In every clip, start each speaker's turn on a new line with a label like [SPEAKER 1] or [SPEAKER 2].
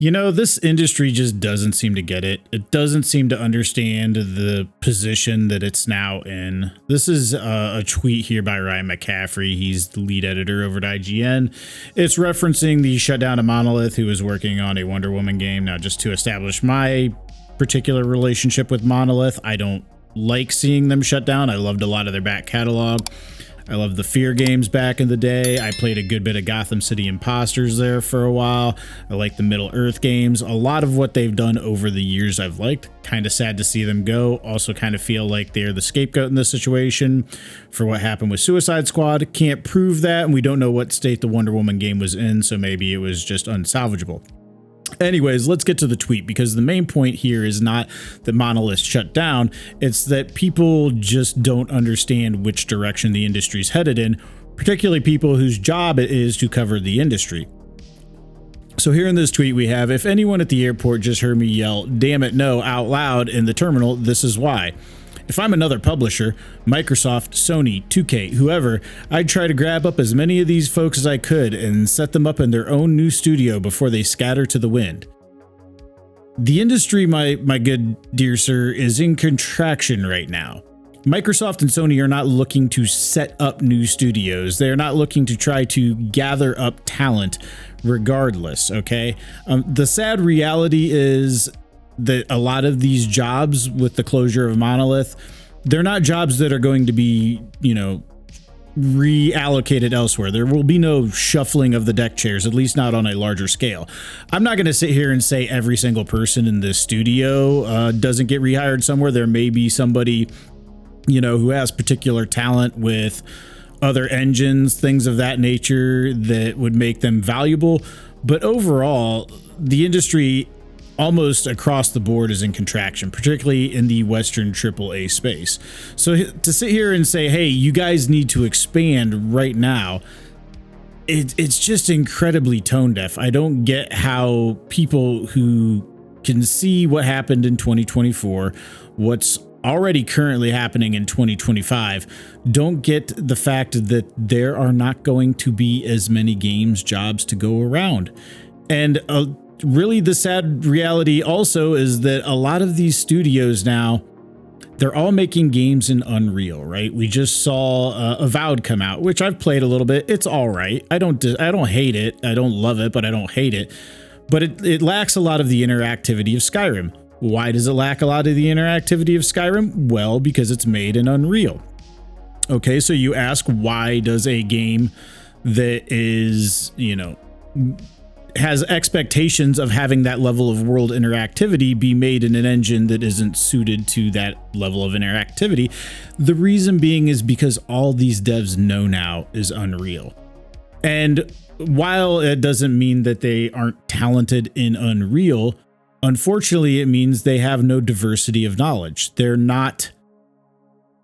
[SPEAKER 1] You know, this industry just doesn't seem to get it. It doesn't seem to understand the position that it's now in. This is a tweet here by Ryan Mccaffrey. He's the lead editor over at IGN. It's referencing the shutdown of Monolith, who is working on a Wonder Woman game. Now, just to establish my particular relationship with Monolith, I don't like seeing them shut down. I loved a lot of their back catalog. I love the F.E.A.R games back in the day. I played a good bit of Gotham City Imposters there for a while. I like the Middle Earth games. A lot of what they've done over the years I've liked. Kind of sad to see them go. Also kind of feel like they're the scapegoat in this situation for what happened with Suicide Squad. Can't prove that, and we don't know what state the Wonder Woman game was in, so maybe it was just unsalvageable. Anyways, let's get to the tweet, because the main point here is not that Monolith shut down. It's that people just don't understand which direction the industry's headed in, particularly people whose job it is to cover the industry. So here in this tweet we have, if anyone at the airport just heard me yell, "Damn it, no," out loud in the terminal, this is why. If I'm another publisher, Microsoft, Sony, 2K, whoever, I'd try to grab up as many of these folks as I could and set them up in their own new studio before they scatter to the wind. The industry, my good dear sir, is in contraction right now. Microsoft and Sony are not looking to set up new studios. They're not looking to try to gather up talent regardless, okay? The sad reality is that a lot of these jobs with the closure of Monolith, they're not jobs that are going to be, reallocated elsewhere. There will be no shuffling of the deck chairs, at least not on a larger scale. I'm not going to sit here and say every single person in this studio doesn't get rehired somewhere. There may be somebody, who has particular talent with other engines, things of that nature that would make them valuable. But overall, the industry almost across the board is in contraction, particularly in the Western AAA space. So to sit here and say, hey, you guys need to expand right now, it's just incredibly tone deaf. I don't get how people who can see what happened in 2024, what's already currently happening in 2025, don't get the fact that there are not going to be as many jobs to go around. And really, the sad reality also is that a lot of these studios now, they're all making games in Unreal, right? We just saw Avowed come out, which I've played a little bit. It's all right. I don't hate it. I don't love it, but I don't hate it. But it lacks a lot of the interactivity of Skyrim. Why does it lack a lot of the interactivity of Skyrim? Well, because it's made in Unreal. Okay, so you ask, why does a game that is, has expectations of having that level of world interactivity be made in an engine that isn't suited to that level of interactivity? The reason being is because all these devs know now is Unreal. And while it doesn't mean that they aren't talented in Unreal, unfortunately, it means they have no diversity of knowledge. They're not,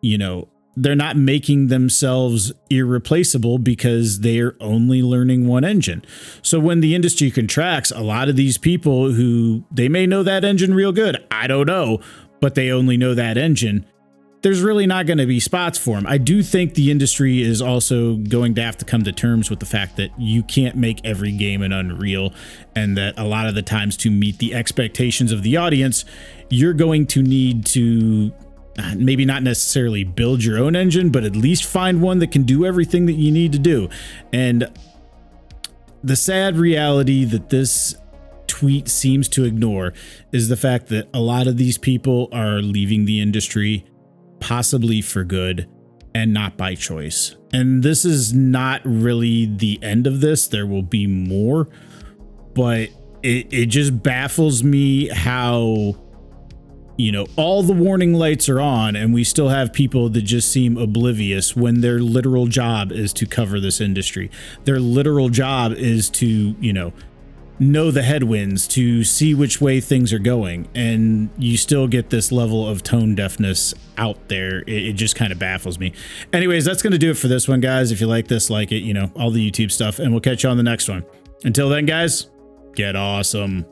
[SPEAKER 1] they're not making themselves irreplaceable because they're only learning one engine. So when the industry contracts, a lot of these people who they may know that engine real good, I don't know, but they only know that engine, there's really not going to be spots for them. I do think the industry is also going to have to come to terms with the fact that you can't make every game in Unreal, and that a lot of the times to meet the expectations of the audience, you're going to need to maybe not necessarily build your own engine, but at least find one that can do everything that you need to do. And the sad reality that this tweet seems to ignore is the fact that a lot of these people are leaving the industry, possibly for good and not by choice. And this is not really the end of this. There will be more, but it just baffles me how all the warning lights are on and we still have people that just seem oblivious when their literal job is to cover this industry. Their literal job is to, know the headwinds, to see which way things are going. And you still get this level of tone deafness out there. It just kind of baffles me. Anyways, that's going to do it for this one, guys. If you like this, like it, all the YouTube stuff, and we'll catch you on the next one. Until then, guys, get awesome.